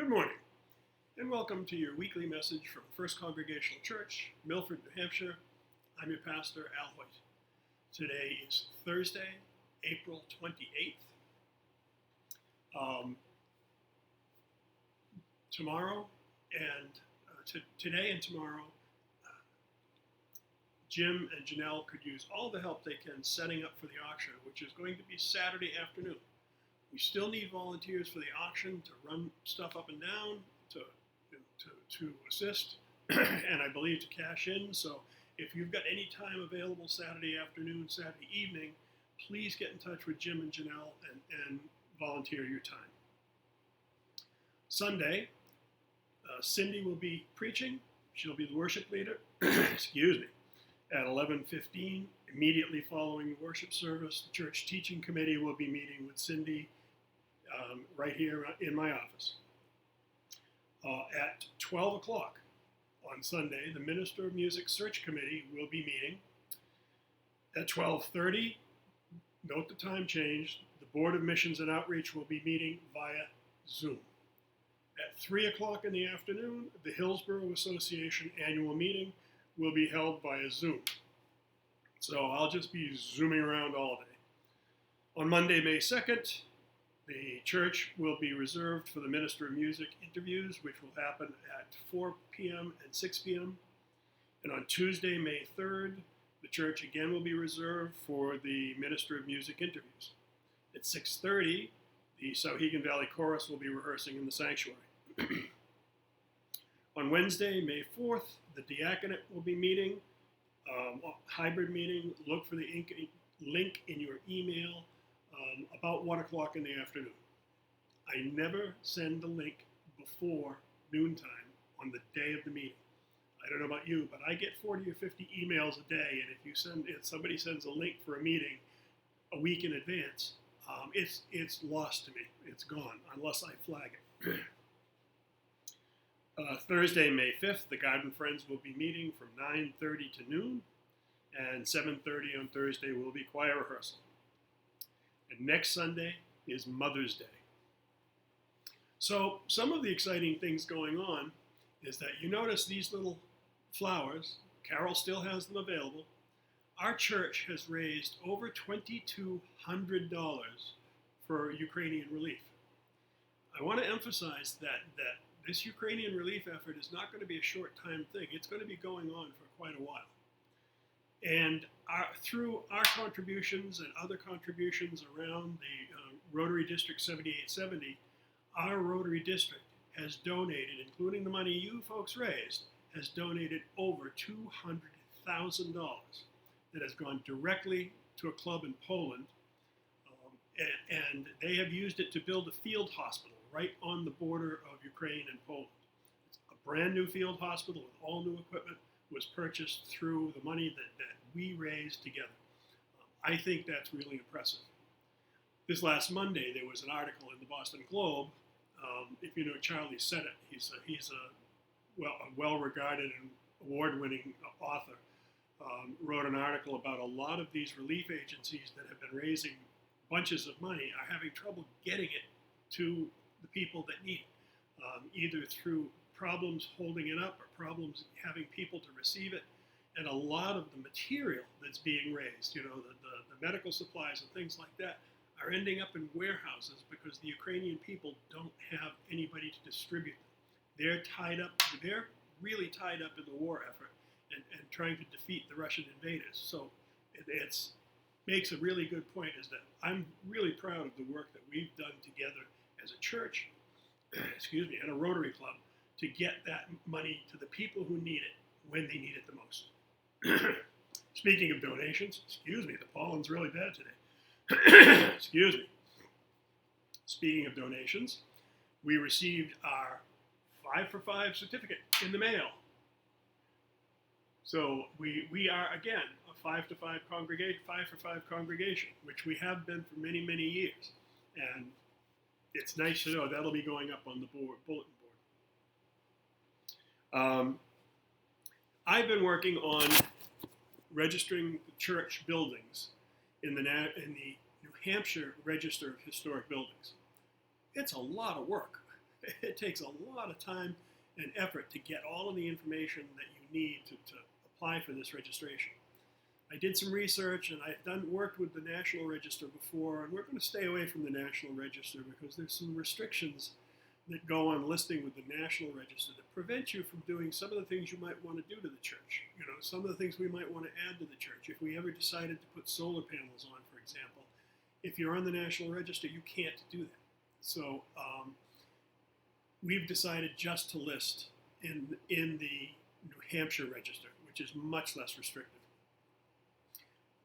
Good morning, and welcome to your weekly message from First Congregational Church, Milford, New Hampshire. I'm your pastor, Al Hoyt. Today is Thursday, April 28th. Today and tomorrow, Jim and Janelle could use all the help they can setting up for the auction, which is going to be Saturday afternoon. We still need volunteers for the auction to run stuff up and down, to assist, and I believe to cash in. So if you've got any time available Saturday afternoon, Saturday evening, please get in touch with Jim and Janelle and volunteer your time. Sunday, Cindy will be preaching. She'll be the worship leader, excuse me, at 11:15. Immediately following the worship service, the church teaching committee will be meeting with Cindy right here in my office. At 12 o'clock on Sunday, the Minister of Music Search Committee will be meeting. At 12:30, note the time change, the Board of Missions and Outreach will be meeting via Zoom. At 3 o'clock in the afternoon, the Hillsborough Association annual meeting will be held via Zoom. So I'll just be zooming around all day. On Monday, May 2nd, the church will be reserved for the Minister of Music interviews, which will happen at 4 p.m. and 6 p.m. And on Tuesday, May 3rd, the church again will be reserved for the Minister of Music interviews. At 6:30, the Souhegan Valley Chorus will be rehearsing in the sanctuary. On Wednesday, May 4th, the diaconate will be meeting, hybrid meeting. Look for the link in your email about 1 o'clock in the afternoon. I never send the link before noontime on the day of the meeting. I don't know about you, but I get 40 or 50 emails a day, and if somebody sends a link for a meeting a week in advance, it's lost to me. It's gone unless I flag it. Thursday, May 5th, the Garden Friends will be meeting from 9:30 to noon, and 7:30 on Thursday will be choir rehearsal. And next Sunday is Mother's Day. So some of the exciting things going on is that you notice these little flowers. Carol still has them available. Our church has raised over $2,200 for Ukrainian relief. I want to emphasize that this Ukrainian relief effort is not going to be a short-time thing. It's going to be going on for quite a while. And through our contributions and other contributions around the Rotary District 7870, our Rotary District has donated, including the money you folks raised, has donated over $200,000 that has gone directly to a club in Poland. And they have used it to build a field hospital right on the border of Ukraine and Poland. It's a brand new field hospital with all new equipment, was purchased through the money that we raised together. I think that's really impressive. This last Monday, there was an article in the Boston Globe. If you know Charlie Sennett, he's a well-regarded and award-winning author. Wrote an article about a lot of these relief agencies that have been raising bunches of money are having trouble getting it to the people that need it, either through problems holding it up or problems having people to receive it. And a lot of the material that's being raised, the medical supplies and things like that, are ending up in warehouses because the Ukrainian people don't have anybody to distribute them. They're really tied up in the war effort and trying to defeat the Russian invaders. So it makes a really good point, is that I'm really proud of the work that we've done together as a church, and a Rotary Club, to get that money to the people who need it when they need it the most. Speaking of donations, the pollen's really bad today. Speaking of donations, we received our 5 for 5 certificate in the mail. So we are, again, a 5 for 5 congregation, which we have been for many, many years. And it's nice to know that'll be going up on the bulletin board. I've been working on registering the church buildings in the New Hampshire Register of Historic Buildings. It's a lot of work. It takes a lot of time and effort to get all of the information that you need to apply for this registration. I did some research, and I've worked with the National Register before, and we're going to stay away from the National Register because there's some restrictions that go on listing with the National Register that prevent you from doing some of the things you might want to do to the church. You know, some of the things we might want to add to the church. If we ever decided to put solar panels on, for example, if you're on the National Register, you can't do that. So we've decided just to list in the New Hampshire Register, which is much less restrictive.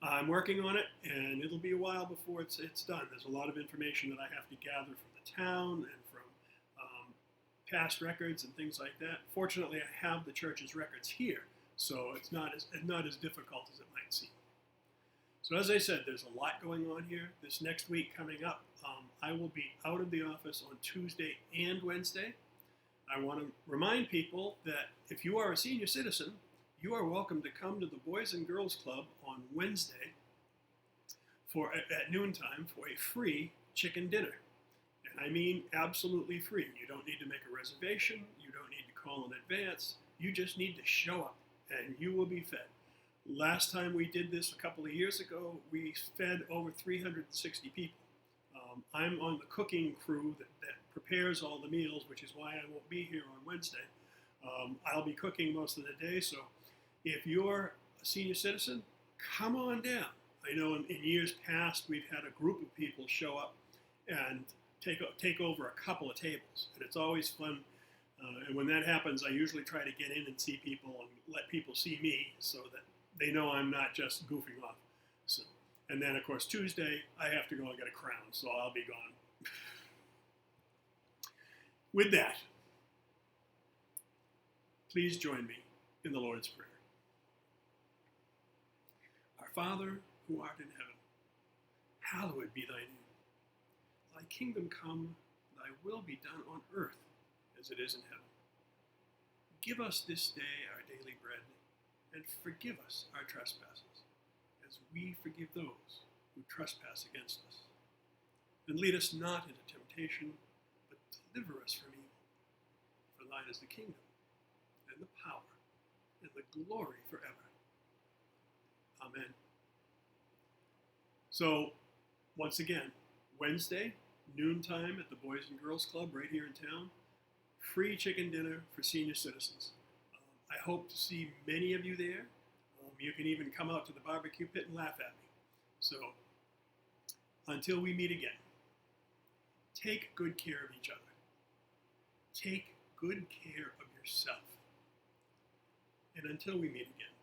I'm working on it, and it'll be a while before it's done. There's a lot of information that I have to gather from the town and from past records and things like that. Fortunately, I have the church's records here, so it's not as difficult as it might seem. So as I said, there's a lot going on here. This next week coming up, I will be out of the office on Tuesday and Wednesday. I want to remind people that if you are a senior citizen, you are welcome to come to the Boys and Girls Club on Wednesday at noontime for a free chicken dinner. And I mean absolutely free. You don't need to make a reservation. You don't need to call in advance. You just need to show up and you will be fed. Last time we did this a couple of years ago, we fed over 360 people. I'm on the cooking crew that prepares all the meals, which is why I won't be here on Wednesday. I'll be cooking most of the day, so if you're a senior citizen, come on down. I know in years past we've had a group of people show up and take over a couple of tables, and it's always fun. And when that happens, I usually try to get in and see people and let people see me so that they know I'm not just goofing off. So, and then, of course, Tuesday, I have to go and get a crown, so I'll be gone. With that, please join me in the Lord's Prayer. Our Father, who art in heaven, hallowed be thy name. Thy kingdom come, thy will be done on earth as it is in heaven. Give us this day our daily bread, and forgive us our trespasses, as we forgive those who trespass against us. And lead us not into temptation, but deliver us from evil. For thine is the kingdom, and the power, and the glory forever. Amen. So, once again, Wednesday, noontime at the Boys and Girls Club right here in town. Free chicken dinner for senior citizens. I hope to see many of you there. You can even come out to the barbecue pit and laugh at me. So, until we meet again, take good care of each other. Take good care of yourself. And until we meet again,